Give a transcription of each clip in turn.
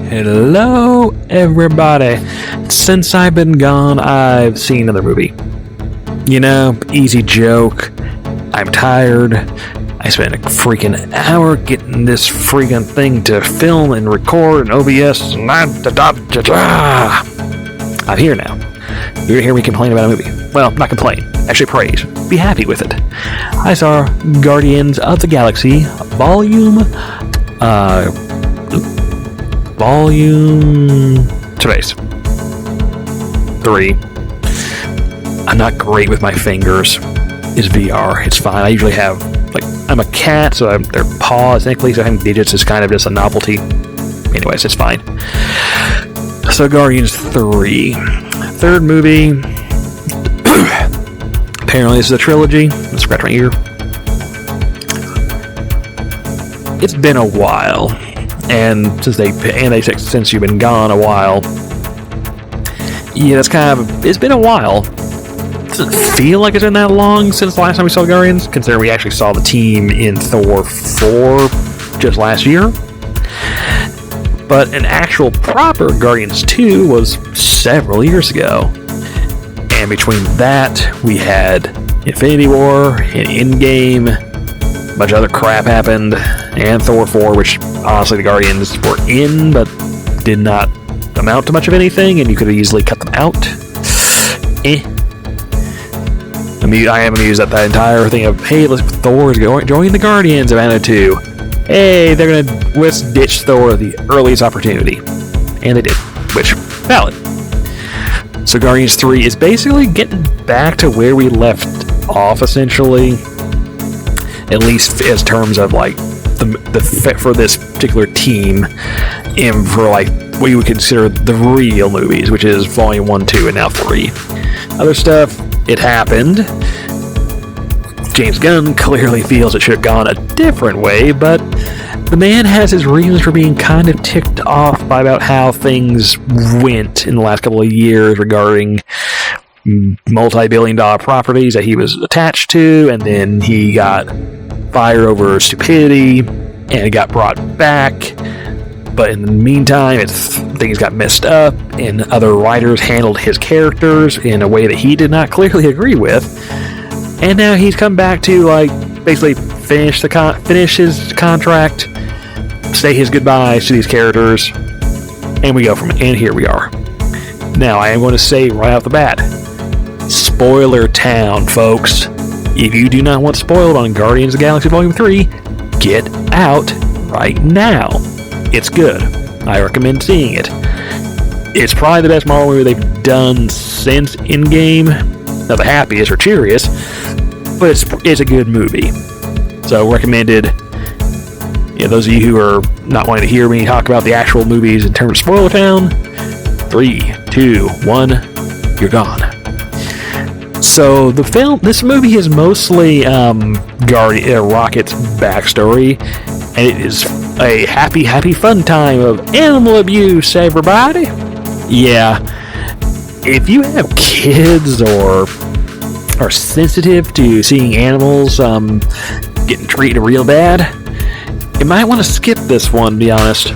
Hello, everybody. Since I've been gone, I've seen another movie. You know, easy joke. I'm tired. I spent a freaking hour getting this freaking thing to film and record and OBS. And I'm here now. You're gonna hear me complain about a movie. Well, not complain. Actually praise. Be happy with it. I saw Guardians of the Galaxy Volume Space 3. I'm not great with my fingers. It's VR. It's fine. I usually have, I'm a cat, so their paws, technically, so having digits is kind of just a novelty. Anyways, it's fine. So, Guardians 3. Third movie. Apparently, this is a trilogy. Let's scratch my ear. It's been a while. And since you've been gone a while, yeah, it's been a while. Doesn't feel like it's been that long since the last time we saw Guardians, considering we actually saw the team in Thor 4 just last year. But an actual proper Guardians 2 was several years ago. And between that, we had Infinity War, and Endgame, a bunch of other crap happened, and Thor 4, which honestly the Guardians were in, but did not amount to much of anything, and you could have easily cut them out. I am amused at that entire thing of, hey, Thor is join the Guardians of Anno 2. Hey, let's ditch Thor at the earliest opportunity. And they did, which, valid. So Guardians 3 is basically getting back to where we left off, essentially. At least as terms of, the fit for this particular team, and for, what you would consider the real movies, which is Volume 1, 2, and now 3. Other stuff, it happened. James Gunn clearly feels it should have gone a different way, but the man has his reasons for being kind of ticked off by about how things went in the last couple of years regarding multi-billion-dollar properties that he was attached to, and then he got fired over stupidity, and it got brought back. But in the meantime, things got messed up, and other writers handled his characters in a way that he did not clearly agree with. And now he's come back to, basically finish his contract, say his goodbyes to these characters, and we go from it. And here we are. Now, I am going to say right off the bat, spoiler town, folks. If you do not want spoiled on Guardians of the Galaxy Volume 3, get out right now. It's good. I recommend seeing it. It's probably the best Marvel movie they've done since Endgame. Not the happiest or cheeriest, but it's a good movie. So recommended. Yeah, those of you who are not wanting to hear me talk about the actual movies in terms of spoiler town, 3, 2, 1, you're gone. So this movie is mostly Rocket's backstory, and it is a happy fun time of animal abuse, everybody. Yeah, if you have kids or are sensitive to seeing animals getting treated real bad, you might want to skip this one, to be honest.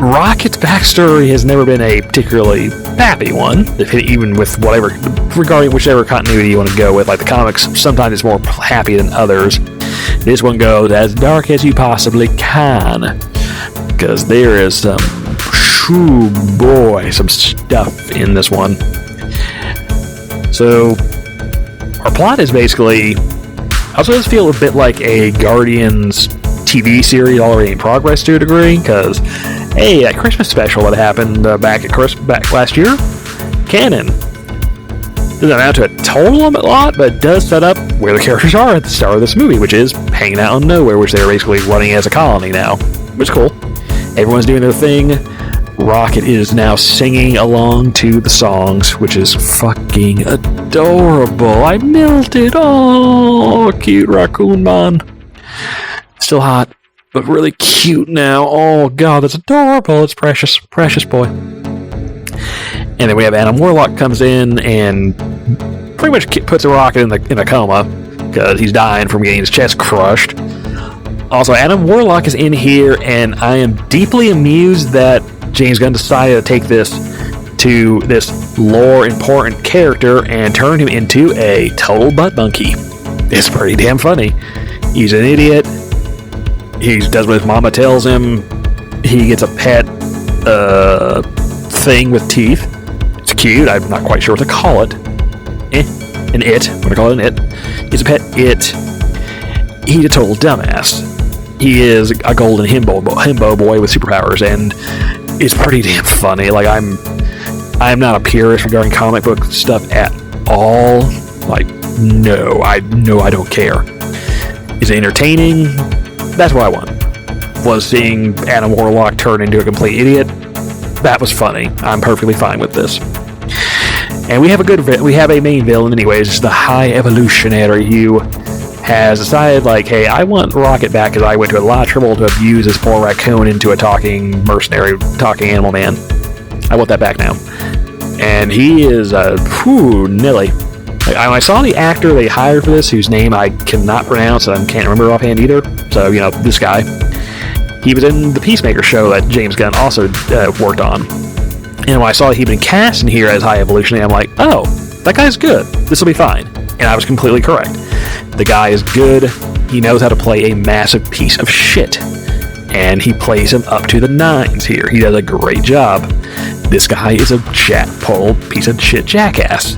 Rocket's backstory has never been a particularly happy one, even with regarding whichever continuity you want to go with. Like the comics, sometimes it's more happy than others. This one goes as dark as you possibly can, because there is some stuff in this one. So, our plot is basically, also does feel a bit like a Guardians TV series already in progress to a degree, because, hey, that Christmas special that happened back last year, canon. Doesn't amount to a total lot, but it does set up where the characters are at the start of this movie, which is hanging out in nowhere, which they're basically running as a colony now, which is cool. Everyone's doing their thing. Rocket is now singing along to the songs, which is fucking adorable. I melted. Oh, cute raccoon man. Still hot, but really cute now. Oh god, that's adorable. It's precious. Precious boy. And then we have Adam Warlock comes in and pretty much puts a Rocket in a coma because he's dying from getting his chest crushed. Also, Adam Warlock is in here, and I am deeply amused that James Gunn decided to take this to this lore important character and turn him into a total butt monkey. It's pretty damn funny. He's an idiot. He does what his mama tells him. He gets a pet thing with teeth. It's cute. I'm not quite sure what to call it. An it. I'm going to call it an it. He's a pet it. He's a total dumbass. He is a golden himbo boy with superpowers, and it's pretty damn funny. Like, I'm not a purist regarding comic book stuff at all. Like, no, I don't care. Is it entertaining? That's what I want. Was seeing Adam Warlock turn into a complete idiot. That was funny. I'm perfectly fine with this. And we have a main villain anyways, the High Evolutionary, who has decided, like, hey, I want Rocket back because I went to a lot of trouble to abuse this poor raccoon into a talking mercenary, talking animal man. I want that back now. And he is, nilly. Like, I saw the actor they hired for this, whose name I cannot pronounce and I can't remember offhand either. So, this guy. He was in the Peacemaker show that James Gunn also worked on. And when I saw he'd been cast in here as High Evolutionary, I'm like, oh, that guy's good. This will be fine. And I was completely correct. The guy is good. He knows how to play a massive piece of shit. And he plays him up to the nines here. He does a great job. This guy is a total piece of shit jackass.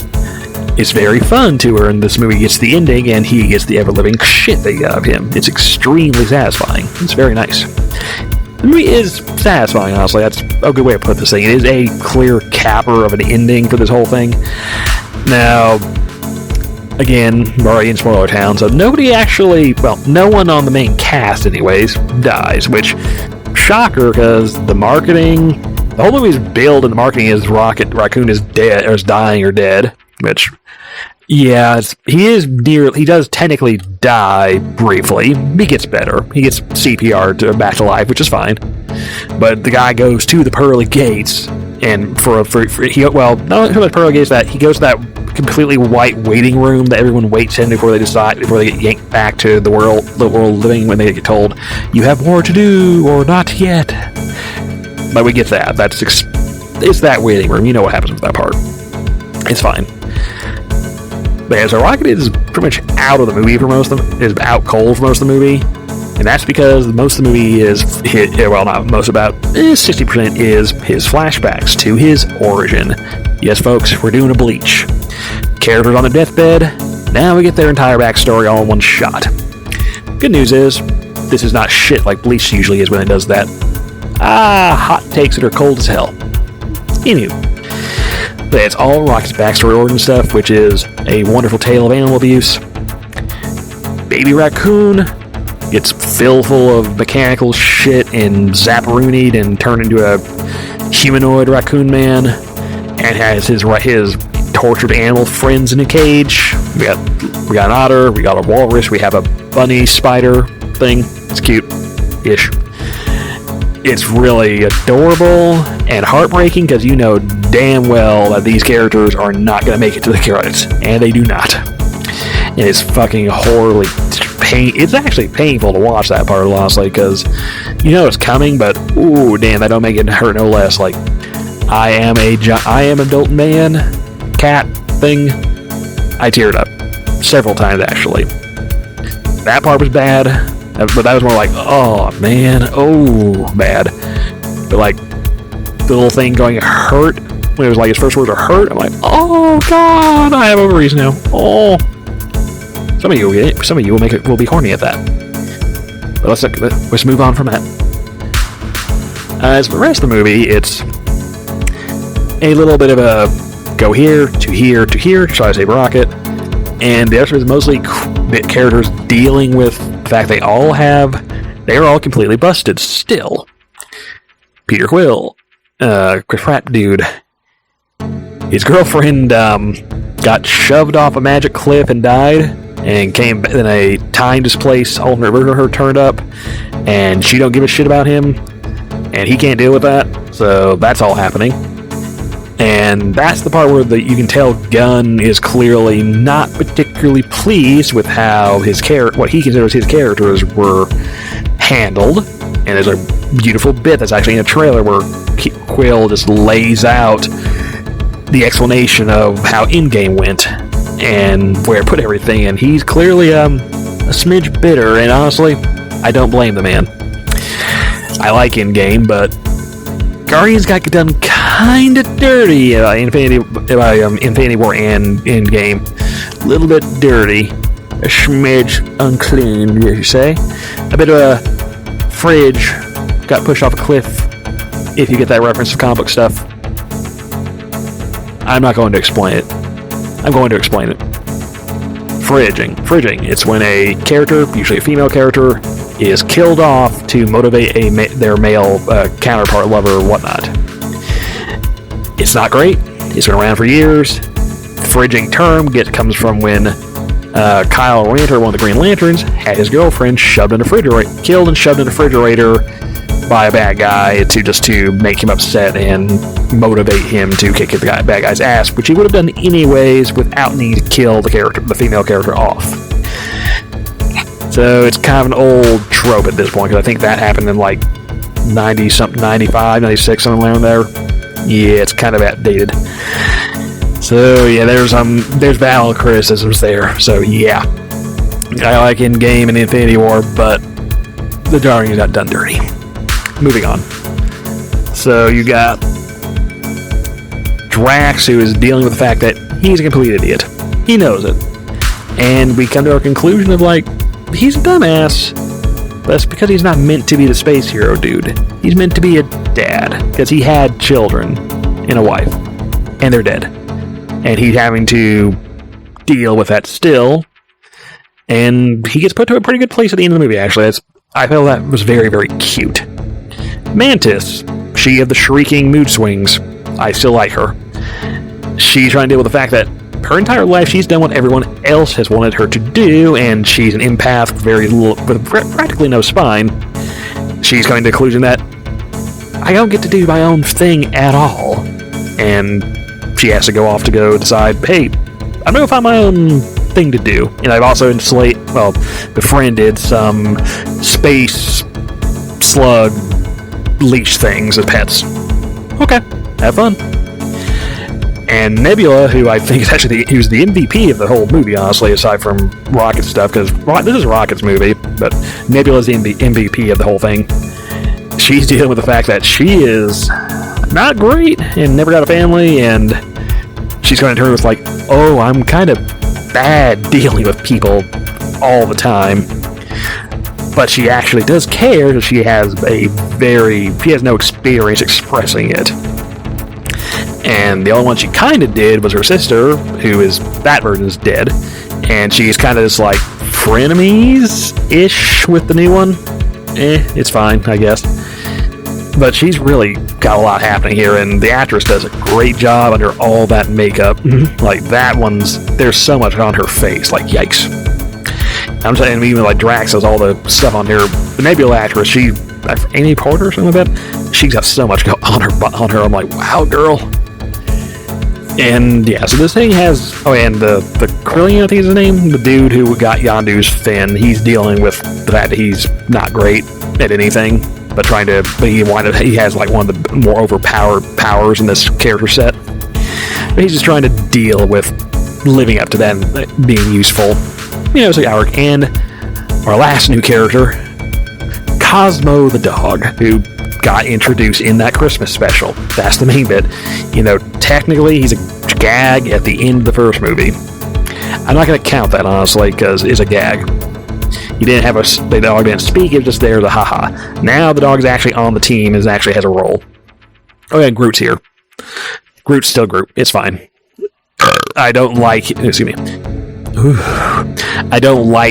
It's very fun to her, and this movie gets the ending, and he gets the ever-living shit they got of him. It's extremely satisfying. It's very nice. The movie is satisfying, honestly. That's a good way to put this thing. It is a clear capper of an ending for this whole thing. Now, again, we're already in spoiler town, so nobody actually, no one on the main cast, anyways, dies, which, shocker, because the marketing, the whole movie's build and the marketing is Raccoon is dead, or is dying or dead, which, yeah, he does technically die briefly. He gets better. He gets CPR back to life, which is fine. But the guy goes to the pearly gates, and not so much pearly gates, that he goes to that completely white waiting room that everyone waits in before they get yanked back to the world living, when they get told, you have more to do, or not yet. But we get that. It's that waiting room. You know what happens with that part. It's fine. But yeah, so Rocket is pretty much out of the movie for most of them. Is out cold for most of the movie. And that's because most of the movie is, not most, about 60% is his flashbacks to his origin. Yes, folks, we're doing a Bleach. Characters on their deathbed, now we get their entire backstory all in one shot. Good news is, this is not shit like Bleach usually is when it does that. Hot takes that are cold as hell. Anywho. But it's all Rocket's backstory origin stuff, which is a wonderful tale of animal abuse. Baby Raccoon gets filled full of mechanical shit and zapparoonied and turned into a humanoid raccoon man, and has his tortured animal friends in a cage. We got an otter, we got a walrus, we have a bunny spider thing. It's cute-ish. It's really adorable and heartbreaking because you know damn well that these characters are not going to make it to the credits, and they do not. And it's fucking horribly it's actually painful to watch that part, honestly, because you know it's coming, but ooh, damn, that don't make it hurt no less. Like, I am adult man cat thing. I teared up several times actually. That part was bad. But that was more like, oh, man, oh, bad. But, like, the little thing going hurt, when it was like his first words are hurt, I'm like, oh, God, I have ovaries now. Oh. Some of you will be horny at that. But let's move on from that. As for the rest of the movie, it's a little bit of a go here, to here, to here, shall I say Rocket. And the rest is mostly characters dealing with the fact they are all completely busted still. Peter Quill, Chris Pratt dude, his girlfriend got shoved off a magic cliff and died, and came in a time-displaced alternate version of her turned up, and she don't give a shit about him, and he can't deal with that, so that's all happening. And that's the part where you can tell Gunn is clearly not particularly pleased with how what he considers his characters were handled. And there's a beautiful bit that's actually in a trailer where Quill just lays out the explanation of how Endgame went and where it put everything. And he's clearly a smidge bitter, and honestly, I don't blame the man. I like Endgame, but Guardians got done kind of dirty by Infinity War and Endgame. A little bit dirty. A smidge unclean, you say. A bit of a fridge got pushed off a cliff, if you get that reference to comic book stuff. I'm not going to explain it. I'm going to explain it. Fridging. It's when a character, usually a female character, is killed off to motivate their male counterpart, lover, or whatnot. It's not great. It's been around for years. The fridging term comes from when Kyle Rayner, one of the Green Lanterns, had his girlfriend killed and shoved in a refrigerator by a bad guy to make him upset and motivate him to kick the bad guy's ass, which he would have done anyways without needing to kill the female character off. So it's kind of an old trope at this point, because I think that happened in like 90-something, 95, 96, something around there. Yeah, it's kind of outdated. So yeah, there's valid criticisms there. So yeah, I like Endgame and Infinity War, but the Guardians got done dirty. Moving on. So you got Drax, who is dealing with the fact that he's a complete idiot. He knows it. And we come to our conclusion of like, he's a dumbass. But that's because he's not meant to be the space hero dude. He's meant to be a dad. Because he had children and a wife. And they're dead. And he's having to deal with that still. And he gets put to a pretty good place at the end of the movie, actually. I felt that was very, very cute. Mantis, she of the shrieking mood swings. I still like her. She's trying to deal with the fact that her entire life she's done what everyone else has wanted her to do, and she's an empath with practically no spine. She's coming to the conclusion that I don't get to do my own thing at all. And she has to go off to go decide, hey, I'm going to find my own thing to do. And I've also befriended some space slug leash things as pets. Okay, have fun. And Nebula, who I think is actually who's the MVP of the whole movie, honestly, aside from Rocket stuff, because this is Rocket's movie, but Nebula's the MVP of the whole thing. She's dealing with the fact that she is not great and never got a family, and she's going to turn with like, oh, I'm kind of bad dealing with people all the time. But she actually does care, because she has no experience expressing it. And the only one she kind of did was her sister, that version is dead. And she's kind of just like frenemies-ish with the new one. It's fine, I guess. But she's really got a lot happening here, and the actress does a great job under all that makeup. Mm-hmm. Like, there's so much on her face, like, yikes. I'm saying, even like Drax has all the stuff on her. The Nebula actress, Amy Porter or something like that, she's got so much on her. I'm like, wow, girl. And yeah, so this thing has, and the Krillian, I think is his name, the dude who got Yondu's fin, he's dealing with the fact that he's not great at anything, but he has like one of the more overpowered powers in this character set. But he's just trying to deal with living up to that and being useful. It's like our last new character, Cosmo the dog, who got introduced in that Christmas special. That's the main bit. Technically, he's a gag at the end of the first movie. I'm not going to count that, honestly, because it's a gag. The dog didn't speak, it was just there, the haha. Now the dog's actually on the team and actually has a role. Oh yeah, Groot's here. Groot's still Groot. It's fine. I don't like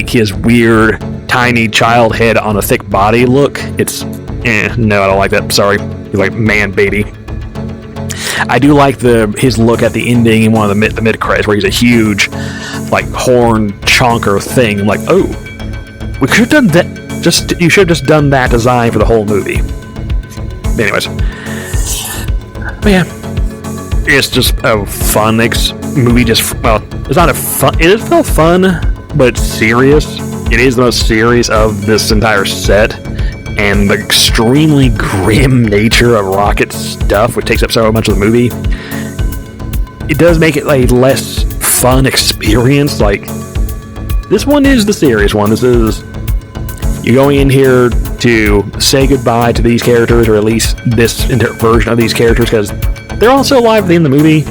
his weird, tiny child head on a thick body look. No, I don't like that. Sorry. He's like man baby. I do like his look at the ending in one of the mid-credits where he's a huge, like, horn chonker thing. I'm like, oh, we could have done that. You should have just done that design for the whole movie. Anyways. But yeah. It's just a fun movie. It's not a fun. It felt fun, but it's serious. It is the most serious of this entire set. and the extremely grim nature of Rocket's stuff, which takes up so much of the movie, it does make it a less fun experience. Like, this one is the serious one. This is, you're going in here to say goodbye to these characters, or at least this version of these characters, because they're all still alive at the end of the movie.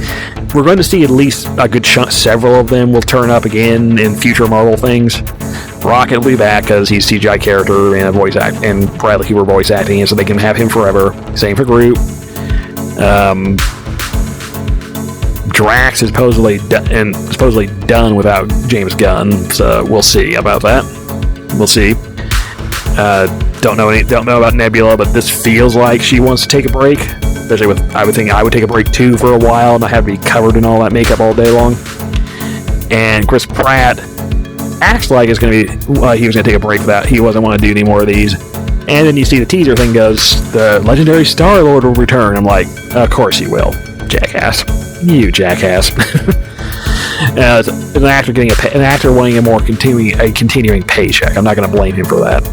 We're going to see at least a good chunk, several of them will turn up again in future Marvel things. Rocket will be back because he's a CGI character and voice act, and Bradley Cooper voice acting, and so they can have him forever. Same for Groot. Drax is supposedly done without James Gunn, so we'll see about that. We'll see. Don't know about Nebula, but this feels like she wants to take a break. Especially with, I would think I would take a break too for a while, and I have to be covered in all that makeup all day long. And Chris Pratt acts like it's going to be, he was going to take a break for that. He wasn't want to do any more of these. And then you see the teaser thing goes, the legendary Star-Lord will return. I'm like, of course he will, jackass. You jackass. An actor getting an actor wanting a more continuing paycheck. I'm not going to blame him for that.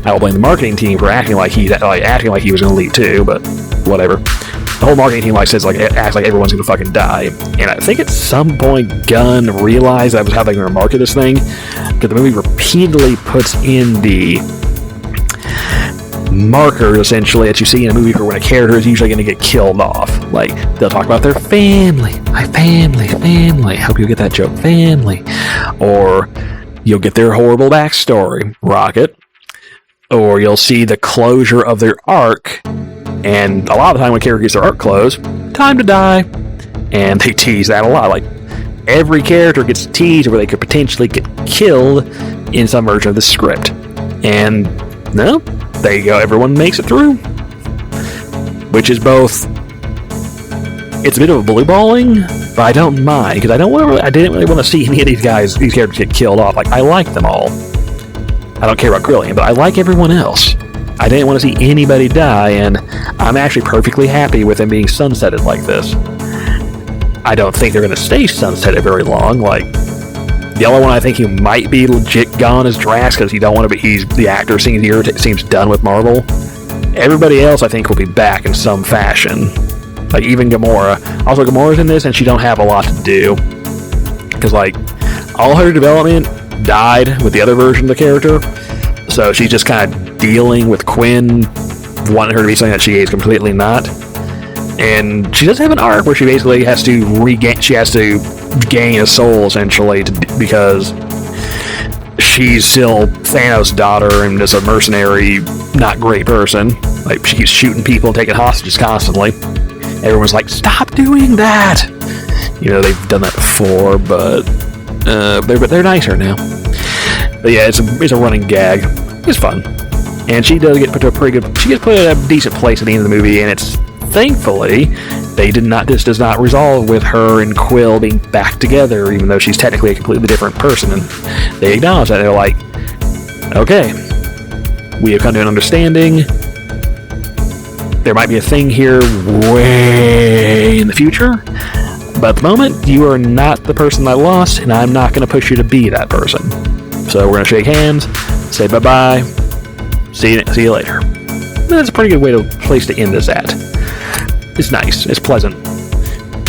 I will blame the marketing team for acting like he was going to leave too, but whatever. The whole marketing team acts like everyone's going to fucking die. And I think at some point Gunn realized that was how they were going to market this thing, because the movie repeatedly puts in the marker, essentially, that you see in a movie for when a character is usually going to get killed off. Like, they'll talk about their family. My family. Hope you get that joke, family. Or you'll get their horrible backstory, Rocket. Or you'll see the closure of their arc. And a lot of the time when a character gets their arc closed, time to die. And they tease that a lot. Like, every character gets teased where they could potentially get killed in some version of the script. And, no, there you go. Everyone makes it through. Which is both, it's a bit of a bully balling, but I don't mind, because I didn't really want to see any of these characters get killed off. Like, I like them all. I don't care about Krillian, but I like everyone else. I didn't want to see anybody die, and I'm actually perfectly happy with them being sunsetted like this. I don't think they're going to stay sunsetted very long. Like, the only one I think he might be legit gone is Drax, because the actor seems done with Marvel. Everybody else I think will be back in some fashion. Like, even Gamora. Also, Gamora's in this, and she don't have a lot to do. Because, like, all her development died with the other version of the character. So she's just kind of dealing with Quinn wanting her to be something that she is completely not. And she does have an arc where she basically has to gain a soul, essentially, because she's still Thanos' daughter and is a mercenary, not great person. Like, she keeps shooting people and taking hostages constantly. Everyone's like, stop doing that! You know, they've done that before, but they're nicer now. But yeah, it's a running gag. It's fun. And she does get put to she gets put at a decent place at the end of the movie, and it's, thankfully, this does not resolve with her and Quill being back together, even though she's technically a completely different person, and they acknowledge that. They're like, okay, we have come to an understanding. There might be a thing here way in the future, but at the moment, you are not the person I lost, and I'm not going to push you to be that person. So we're going to shake hands, say bye-bye, see you later. That's a pretty good place to end this at. It's nice. It's pleasant.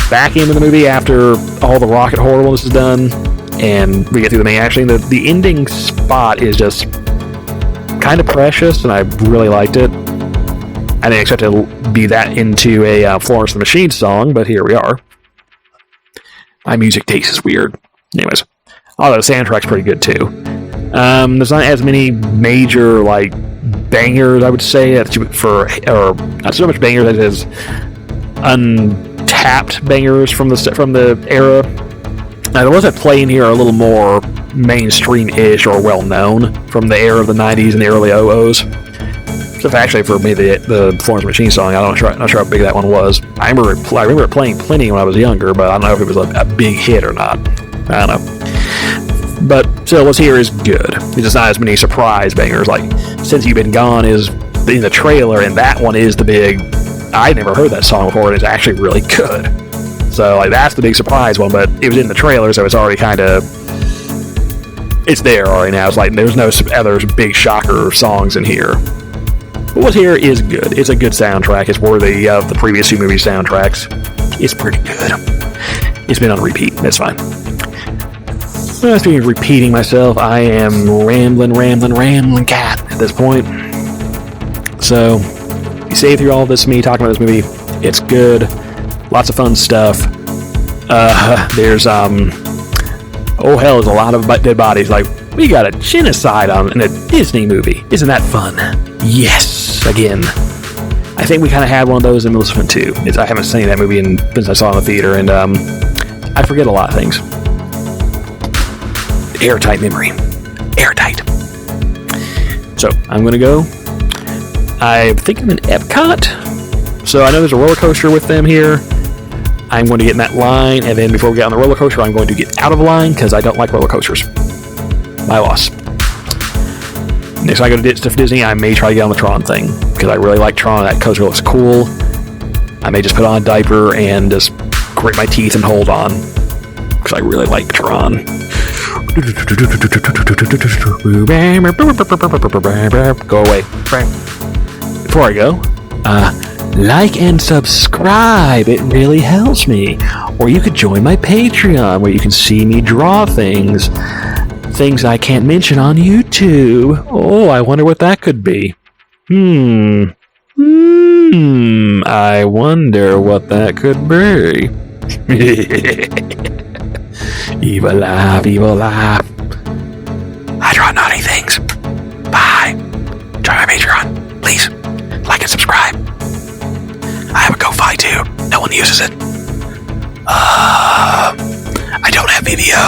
Back into the movie after all the Rocket horribleness is done, and we get through the main action. The ending spot is just kind of precious, and I really liked it. I didn't expect it to be that into a Florence and the Machine song, but here we are. My music taste is weird. Anyways, although the soundtrack's pretty good too. There's not as many major bangers, I would say, or not so much bangers as it is untapped bangers from the era. Now, the ones that play in here are a little more mainstream-ish or well-known from the era of the 90s and the early 00s. Except actually for me, the Florence Machine song, I'm not sure how big that one was. I remember it playing plenty when I was younger, but I don't know if it was a big hit or not. I don't know. But still, what's here is good. There's not as many surprise bangers. Like, Since You've Been Gone is in the trailer, and that one is the big, I never heard that song before, and it's actually really good. So, that's the big surprise one, but it was in the trailer, so it's already kind of, it's there already now. It's like, there's no other big shocker songs in here. But what's here is good. It's a good soundtrack. It's worthy of the previous 2 movie soundtracks. It's pretty good. It's been on repeat. That's fine. Speaking of repeating myself, I am rambling cat at this point. So, you save through all of this, me talking about this movie. It's good. Lots of fun stuff. There's, oh hell, there's a lot of dead bodies. Like, we got a genocide in a Disney movie. Isn't that fun? Yes, again. I think we kind of had one of those in Maleficent 2. I haven't seen that movie since I saw it in the theater, and I forget a lot of things. Airtight memory. Airtight. So, I'm going to go. I think I'm in Epcot. So, I know there's a roller coaster with them here. I'm going to get in that line, and then before we get on the roller coaster, I'm going to get out of line because I don't like roller coasters. My loss. Next time I go to stuff Disney, I may try to get on the Tron thing because I really like Tron. That coaster looks cool. I may just put on a diaper and just grit my teeth and hold on because I really like Tron. Go away. Before I go, like and subscribe. It really helps me. Or you could join my Patreon where you can see me draw things I can't mention on YouTube. Oh, I wonder what that could be. I wonder what that could be. Evil laugh, evil laugh. I draw naughty things. Bye. Join my Patreon. Please, like and subscribe. I have a Ko-Fi too. No one uses it. I don't have BBO.